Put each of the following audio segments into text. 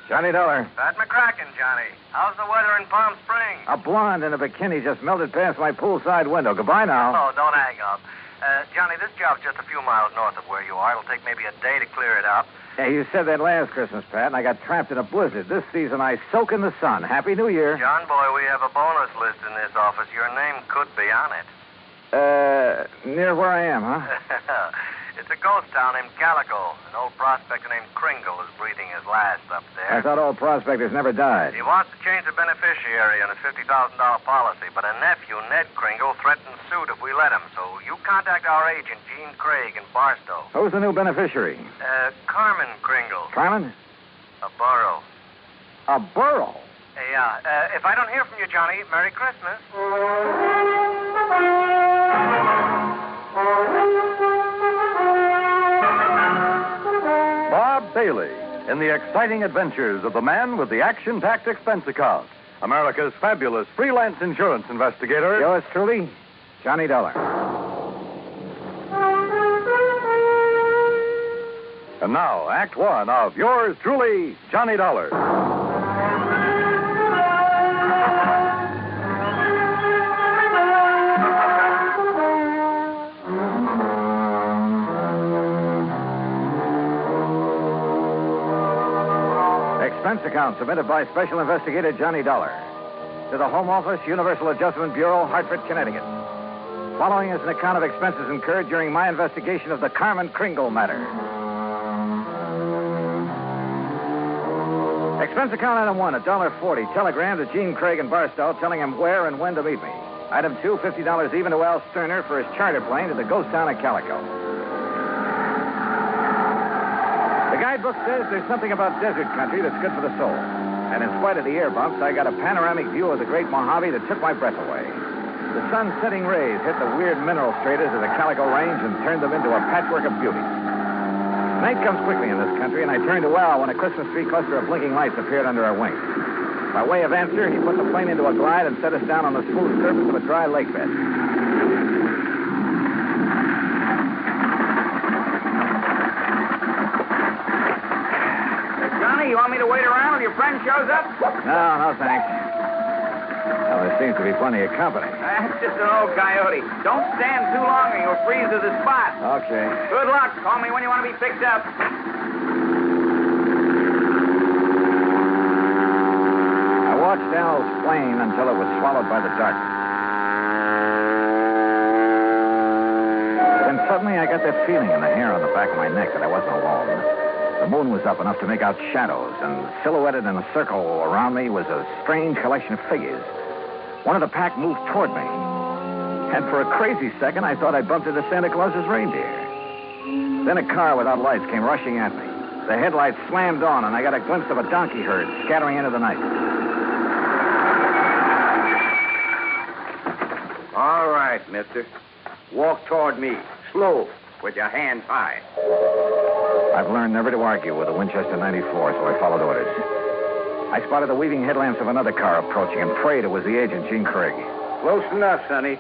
Johnny Dollar. Pat McCracken, Johnny. How's the weather in Palm Springs? A blonde in a bikini just melted past my poolside window. Goodbye now. Oh, don't hang up. Johnny, this job's just a few miles north of where you are. It'll take maybe a day to clear it up. Hey, you said that last Christmas, Pat, and I got trapped in a blizzard. This season, I soak in the sun. Happy New Year. John boy, we have a bonus list in this office. Your name could be on it. Near where I am, huh? It's a ghost town named Calico. An old prospector named Kringle is breathing his last up there. I thought old prospectors never died. He wants to change the beneficiary on his $50,000 policy, but a nephew, Ned Kringle, threatened suit if we let him. So you contact our agent, Gene Craig, in Barstow. Who's the new beneficiary? Carmen Kringle. Carmen? A borough. A borough? Yeah. If I don't hear from you, Johnny, Merry Christmas. Bob Bailey in the exciting adventures of the man with the action-packed expense account. America's fabulous freelance insurance investigator. Yours truly, Johnny Dollar. And now, Act One of yours truly, Johnny Dollar. Expense account submitted by Special Investigator Johnny Dollar to the Home Office, Universal Adjustment Bureau, Hartford, Connecticut. Following is an account of expenses incurred during my investigation of the Carmen Kringle matter. Expense account item 1, $1.40. Telegram to Gene Craig in Barstow telling him where and when to meet me. Item 2, $50 even to Al Sterner for his charter plane to the ghost town of Calico. The guidebook says there's something about desert country that's good for the soul. And in spite of the air bumps, I got a panoramic view of the Great Mojave that took my breath away. The sun's setting rays hit the weird mineral stratas of the Calico Range and turned them into a patchwork of beauty. Night comes quickly in this country, and I turned to Al when a Christmas tree cluster of blinking lights appeared under our wings. By way of answer, he put the plane into a glide and set us down on the smooth surface of a dry lake bed. Johnny, you want me to wait around till your friend shows up? No, thanks. Well, there seems to be plenty of company. That's just an old coyote. Don't stand too long or you'll freeze to the spot. Okay. Good luck. Call me when you want to be picked up. I watched Al's plane until it was swallowed by the darkness. Then suddenly I got that feeling in the hair on the back of my neck that I wasn't alone. The moon was up enough to make out shadows, and silhouetted in a circle around me was a strange collection of figures. One of the pack moved toward me. And for a crazy second, I thought I'd bumped into Santa Claus's reindeer. Then a car without lights came rushing at me. The headlights slammed on, and I got a glimpse of a donkey herd scattering into the night. All right, mister. Walk toward me. Slow, with your hands high. I've learned never to argue with a Winchester 94, so I followed orders. I spotted the weaving headlamps of another car approaching and prayed it was the agent, Gene Craig. Close enough, Sonny.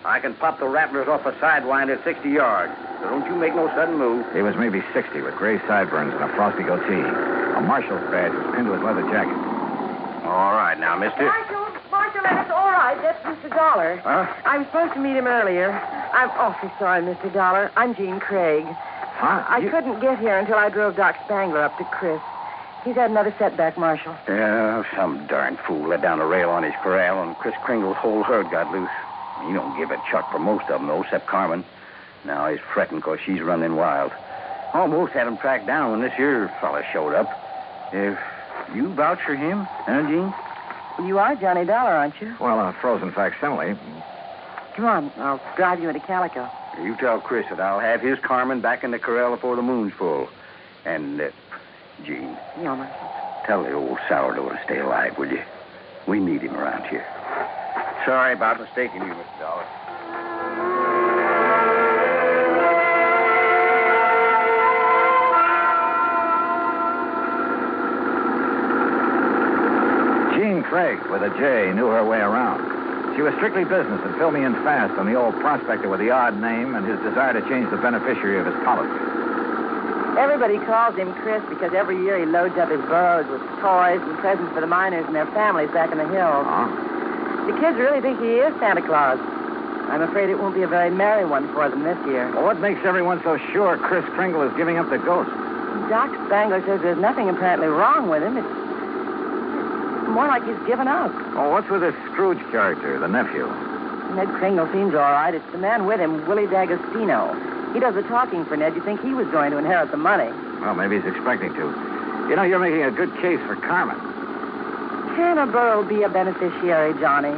I can pop the rattlers off a sidewind at 60 yards. So don't you make no sudden move. He was maybe 60 with gray sideburns and a frosty goatee. A marshal's badge was pinned to his leather jacket. All right, now, mister. Marshal, that's all right. That's Mr. Dollar. Huh? I was supposed to meet him earlier. I'm awfully sorry, Mr. Dollar. I'm Gene Craig. Huh? I couldn't get here until I drove Doc Spangler up to Chris. He's had another setback, Marshal. Yeah, some darn fool let down a rail on his corral, and Chris Kringle's whole herd got loose. He don't give a chuck for most of them, though, except Carmen. Now he's fretting because she's running wild. Almost had him tracked down when this here fella showed up. If you vouch for him, huh, Gene? You are Johnny Dollar, aren't you? Well, a frozen facsimile. Come on, I'll drive you into Calico. You tell Chris that I'll have his Carmen back in the corral before the moon's full. And, Gene. Yeah, Marshal. Tell the old sourdough to stay alive, will you? We need him around here. Sorry about mistaking you, Mr. Dollar. Jean Craig, with a J, knew her way around. She was strictly business and filled me in fast on the old prospector with the odd name and his desire to change the beneficiary of his policy. Everybody calls him Chris because every year he loads up his burros with toys and presents for the miners and their families back in the hills. Huh? The kids really think he is Santa Claus. I'm afraid it won't be a very merry one for them this year. Well, what makes everyone so sure Kris Kringle is giving up the ghost? Doc Spangler says there's nothing apparently wrong with him. It's more like he's given up. Oh, what's with this Scrooge character, the nephew? Ned Kringle seems all right. It's the man with him, Willie D'Agostino. He does the talking for Ned. You'd think he was going to inherit the money. Well, maybe he's expecting to. You know, you're making a good case for Carmen. Can a burro be a beneficiary, Johnny?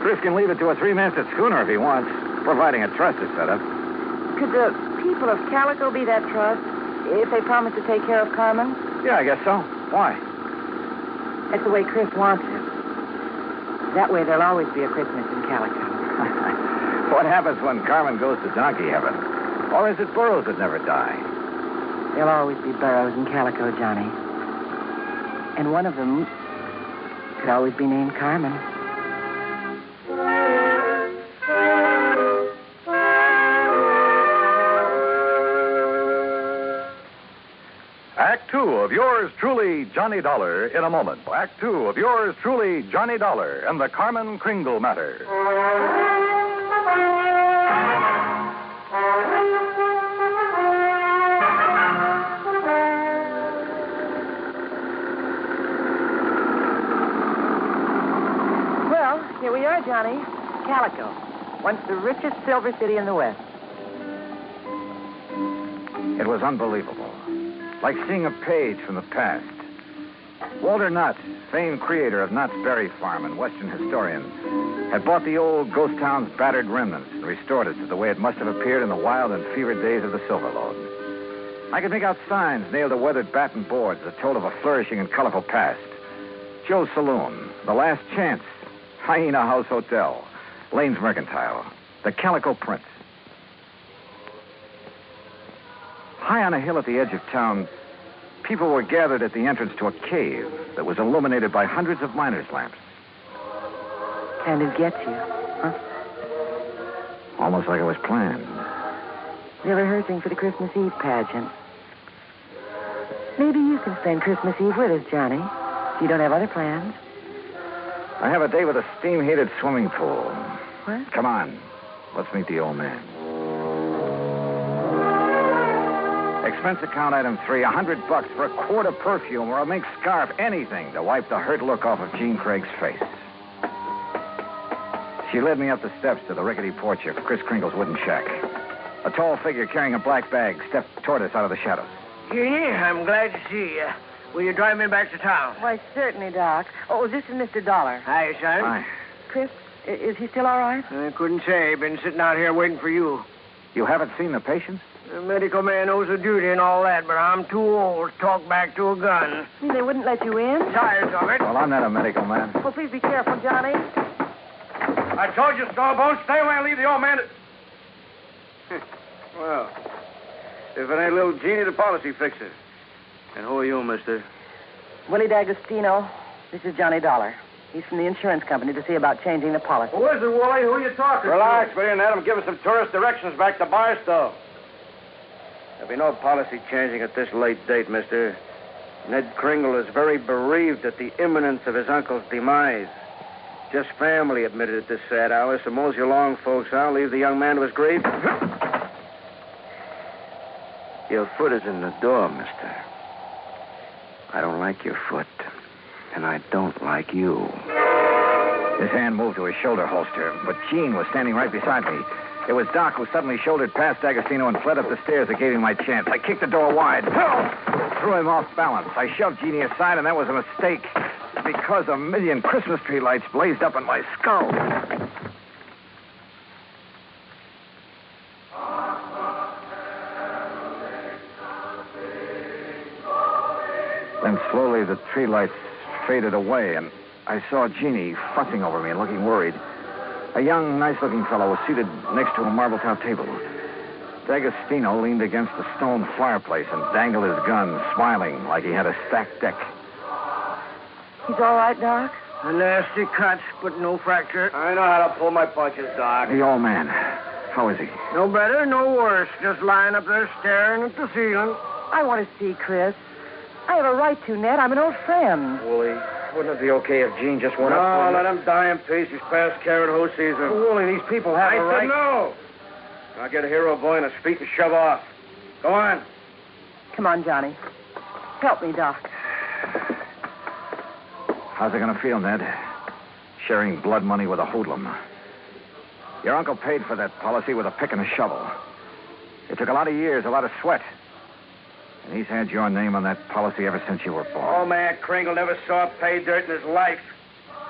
Chris can leave it to a three-masted schooner if he wants, providing a trust is set up. Could the people of Calico be that trust if they promise to take care of Carmen? Yeah, I guess so. Why? That's the way Chris wants it. That way there'll always be a Christmas in Calico. What happens when Carmen goes to donkey heaven? Or is it burros that never die? There'll always be burros in Calico, Johnny. And one of them could always be named Carmen. Act two of yours truly, Johnny Dollar, in a moment. Act two of yours truly, Johnny Dollar, and the Carmen Kringle matter. Well, here we are, Johnny. Calico, once the richest silver city in the West. It was unbelievable. Like seeing a page from the past. Walter Knott, famed creator of Knott's Berry Farm and Western historian, had bought the old ghost town's battered remnants and restored it to the way it must have appeared in the wild and fevered days of the Silver Lode. I could make out signs nailed to weathered batten boards that told of a flourishing and colorful past. Joe's Saloon, The Last Chance, Hyena House Hotel, Lane's Mercantile, the Calico Prince. High on a hill at the edge of town, people were gathered at the entrance to a cave that was illuminated by hundreds of miners' lamps. Kind of gets you, huh? Almost like it was planned. They're rehearsing for the Christmas Eve pageant. Maybe you can spend Christmas Eve with us, Johnny, if you don't have other plans. I have a day with a steam-heated swimming pool. What? Come on. Let's meet the old man. Expense account item 3, $100 for a quart of perfume or a mink scarf, anything to wipe the hurt look off of Jean Craig's face. She led me up the steps to the rickety porch of Kris Kringle's wooden shack. A tall figure carrying a black bag stepped toward us out of the shadows. Jeannie, I'm glad to see you. Will you drive me back to town? Why, certainly, Doc. Oh, this is Mr. Dollar. Hi, son. Hi. Chris, is he still all right? I couldn't say. Been sitting out here waiting for you. You haven't seen the patients? The medical man owes a duty and all that, but I'm too old to talk back to a gun. You mean they wouldn't let you in? Tired of it. Well, I'm not a medical man. Oh, please be careful, Johnny. I told you, Stallbone, stay away and leave the old man to... Well, if it ain't little Jeannie, the policy fixer. And who are you, mister? Willie D'Agostino. This is Johnny Dollar. He's from the insurance company to see about changing the policy. Who is it, Wooly? Who are you talking to? Relax, will you, and let him give us some tourist directions back to Barstow. There'll be no policy changing at this late date, mister. Ned Kringle is very bereaved at the imminence of his uncle's demise. Just family admitted at this sad hour, so mosey along, folks. I'll leave the young man to his grief. Your foot is in the door, mister. I don't like your foot, and I don't like you. His hand moved to his shoulder holster, but Jean was standing right beside me. It was Doc who suddenly shouldered past D'Agostino and fled up the stairs that gave him my chance. I kicked the door wide. Threw him off balance. I shoved Jeannie aside, and that was a mistake. Because a million Christmas tree lights blazed up in my skull. Then slowly the tree lights faded away, and I saw Jeannie fussing over me and looking worried. A young, nice-looking fellow was seated next to a marble-top table. D'Agostino leaned against the stone fireplace and dangled his gun, smiling like he had a stacked deck. He's all right, Doc? A nasty cut, but no fracture. I know how to pull my punches, Doc. The old man. How is he? No better, no worse. Just lying up there staring at the ceiling. I want to see Chris. I have a right to, Ned. I'm an old friend. Wooly, wouldn't it be okay if Gene just went up? No, let him die in peace. He's past carrot hose season. Wooly, these people have a right. I said no. Now get a hero boy on his feet and shove off. Go on. Come on, Johnny. Help me, Doc. How's it going to feel, Ned? Sharing blood money with a hoodlum. Your uncle paid for that policy with a pick and a shovel. It took a lot of years, a lot of sweat. And he's had your name on that policy ever since you were born. Oh, man, Kringle never saw pay dirt in his life.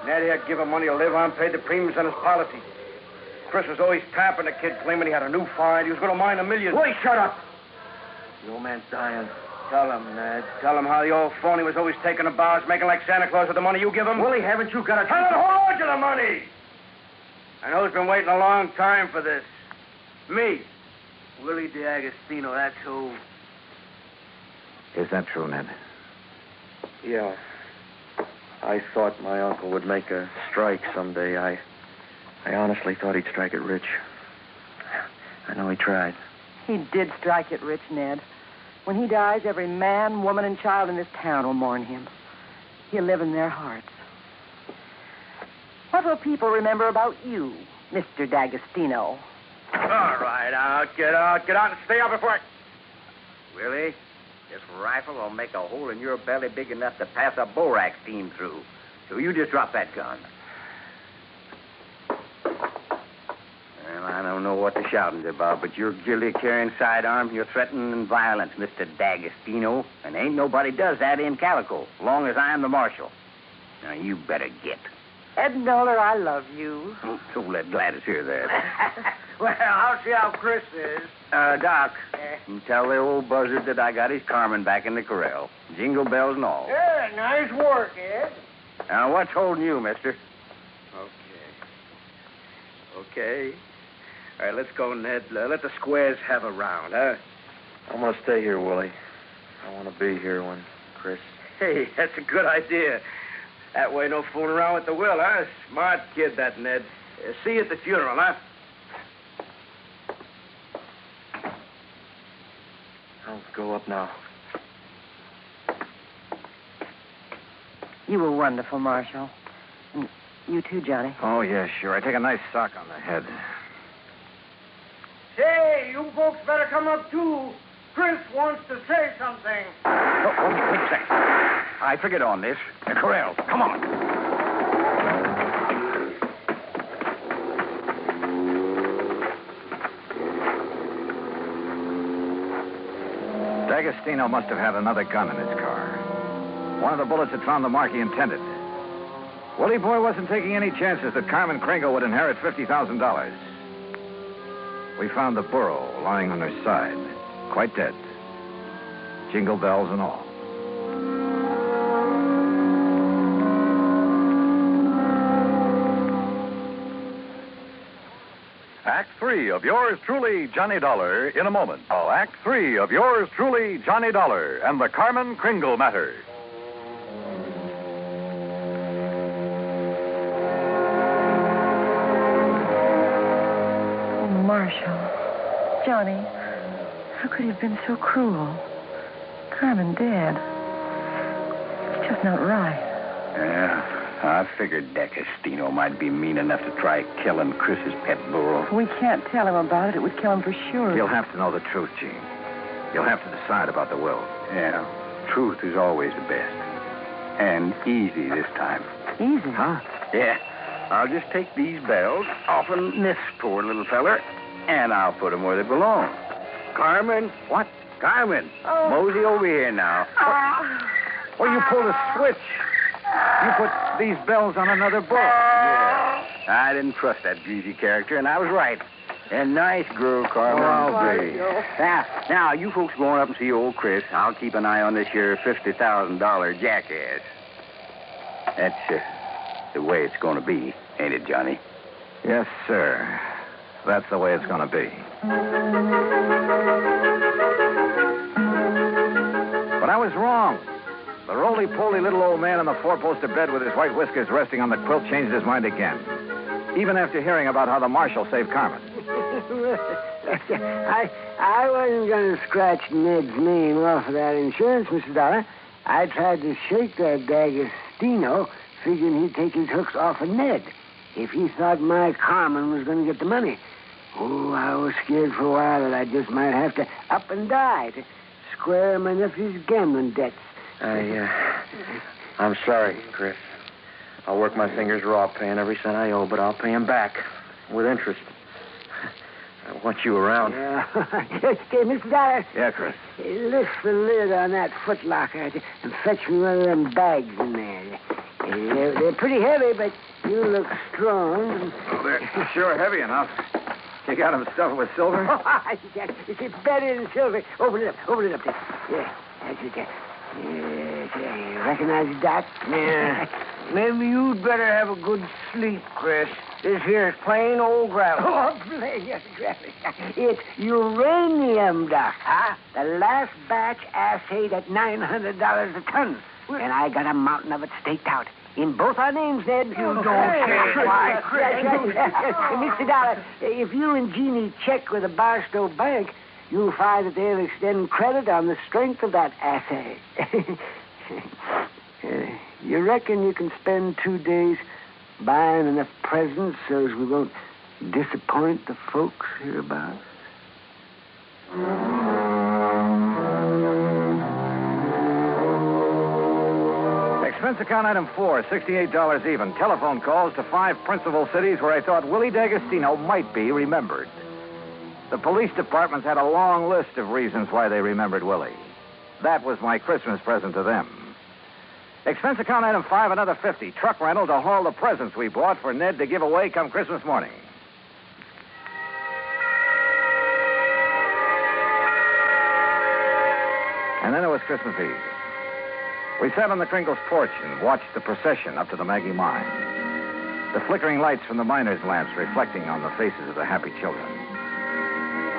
Ned had given money to live on, paid the premiums on his policy. Chris was always tapping the kid, claiming he had a new find. He was going to mine $1 million. Wait, shut up. The old man's dying. Tell him, Ned. Tell him how the old phony was always taking the bows, making like Santa Claus with the money you give him. Willie, haven't you got a... Tell him who owed you the money! I know he's been waiting a long time for this. Me. Willie D'Agostino, that's who. Is that true, Ned? Yeah. I thought my uncle would make a strike someday. I honestly thought he'd strike it rich. I know he tried. He did strike it rich, Ned. When he dies, every man, woman, and child in this town will mourn him. He'll live in their hearts. What will people remember about you, Mr. D'Agostino? All right, get out and stay out before I... Willie, this rifle will make a hole in your belly big enough to pass a borax team through. So you just drop that gun. Well, I don't know what the shouting's about, but you're guilty of carrying sidearms. You're threatening violence, Mr. D'Agostino. And ain't nobody does that in Calico, long as I'm the marshal. Now, you better get. Ed Noller, I love you. So let Gladys hear that. Well, I'll see how Chris is. Doc, you tell the old buzzard that I got his Carmen back in the corral. Jingle bells and all. Yeah, nice work, Ed. Now, what's holding you, mister? Okay. All right, let's go, Ned. Let the squares have a round, huh? I'm going to stay here, Willie. I want to be here when Chris... Hey, that's a good idea. That way, no fooling around with the will, huh? Smart kid, that Ned. See you at the funeral, huh? I'll go up now. You were wonderful, Marshal. And you too, Johnny. Oh, yeah, sure. I take a nice sock on the head. Say, you folks better come up, too. Chris wants to say something. Oh, wait a second. I forget on this. The corral. Come on. D'Agostino must have had another gun in his car. One of the bullets had found the mark he intended. Willie Boy wasn't taking any chances that Carmen Kringle would inherit $50,000. We found the burro lying on her side, quite dead. Jingle bells and all. Act 3 of yours truly, Johnny Dollar, in a moment. Oh, Act 3 of yours truly, Johnny Dollar, and the Carmen Kringle matter. Oh, Marshal. Johnny, how could you have been so cruel? Carmen dead. It's just not right. Yeah, I figured D'Agostino might be mean enough to try killing Chris's pet burro. We can't tell him about it. It would kill him for sure. You'll have to know the truth, Gene. You'll have to decide about the will. Yeah, truth is always the best. And easy this time. Easy? Huh? Yeah, I'll just take these bells off of this poor little feller, and I'll put them where they belong. Carmen? What? Carmen, mosey over here now. Well, you pulled a switch. You put these bells on another boat. Yeah. I didn't trust that greasy character, and I was right. And nice girl, Carmen. Oh, I'll be. Now, you folks going up and see old Chris. I'll keep an eye on this here $50,000 jackass. That's the way it's going to be, ain't it, Johnny? Yes, sir. That's the way it's going to be. But I was wrong. The roly-poly little old man in the four-poster bed with his white whiskers resting on the quilt changed his mind again. Even after hearing about how the marshal saved Carmen. I wasn't going to scratch Ned's name off of that insurance, Mr. Dollar. I tried to shake that D'Agostino, figuring he'd take his hooks off of Ned if he thought my Carmen was going to get the money. Oh, I was scared for a while that I just might have to up and die to square my nephew's gambling debts. I'm sorry, Chris. I'll work my fingers raw paying every cent I owe, but I'll pay him back with interest. I want you around. Yeah. Okay, Mr. Dollar. Yeah, Chris. Lift the lid on that footlocker and fetch me one of them bags in there. They're pretty heavy, but you look strong. Oh, they're sure heavy enough. You got them stuffed with silver? It's better than silver. Open it up there. Yeah, that's it there. Yes, recognize the dot? Yeah. Maybe you'd better have a good sleep, Chris. This here is plain old gravel. Oh, plain gravel. It's uranium, Doc. Huh? The last batch assayed at $900 a ton. And I got a mountain of it staked out. In both our names, Ned. You don't say why, Chris. Mr. Dollar, if you and Jeannie check with the Barstow Bank, you'll find that they'll extend credit on the strength of that assay. You reckon you can spend 2 days buying enough presents so as we won't disappoint the folks hereabouts? Expense account item 4, $68 even. Telephone calls to 5 principal cities where I thought Willie D'Agostino might be remembered. The police departments had a long list of reasons why they remembered Willie. That was my Christmas present to them. Expense account item 5, another $50. Truck rental to haul the presents we bought for Ned to give away come Christmas morning. And then it was Christmas Eve. We sat on the Kringle's porch and watched the procession up to the Maggie mine. The flickering lights from the miners' lamps reflecting on the faces of the happy children.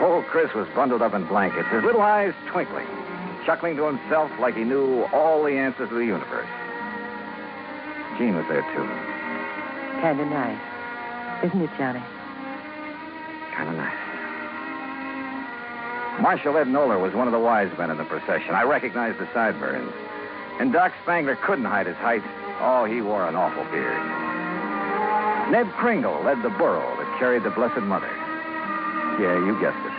Old Chris was bundled up in blankets, his little eyes twinkling, chuckling to himself like he knew all the answers to the universe. Jean was there, too. Kind of nice. Isn't it, Johnny? Kind of nice. Marshal Ed Noller was one of the wise men in the procession. I recognized the sideburns. And Doc Spangler couldn't hide his height. Oh, he wore an awful beard. Ned Kringle led the burro that carried the Blessed Mother. Yeah, you guessed it.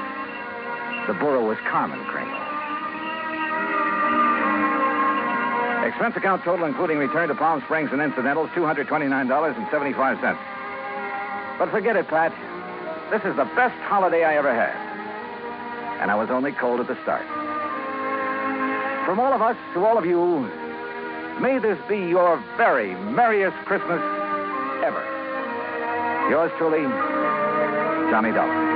The burro was Carmen Kringle. Expense account total, including return to Palm Springs and incidentals, $229.75. But forget it, Pat. This is the best holiday I ever had. And I was only cold at the start. From all of us to all of you, may this be your very merriest Christmas ever. Yours truly, Johnny Dollar.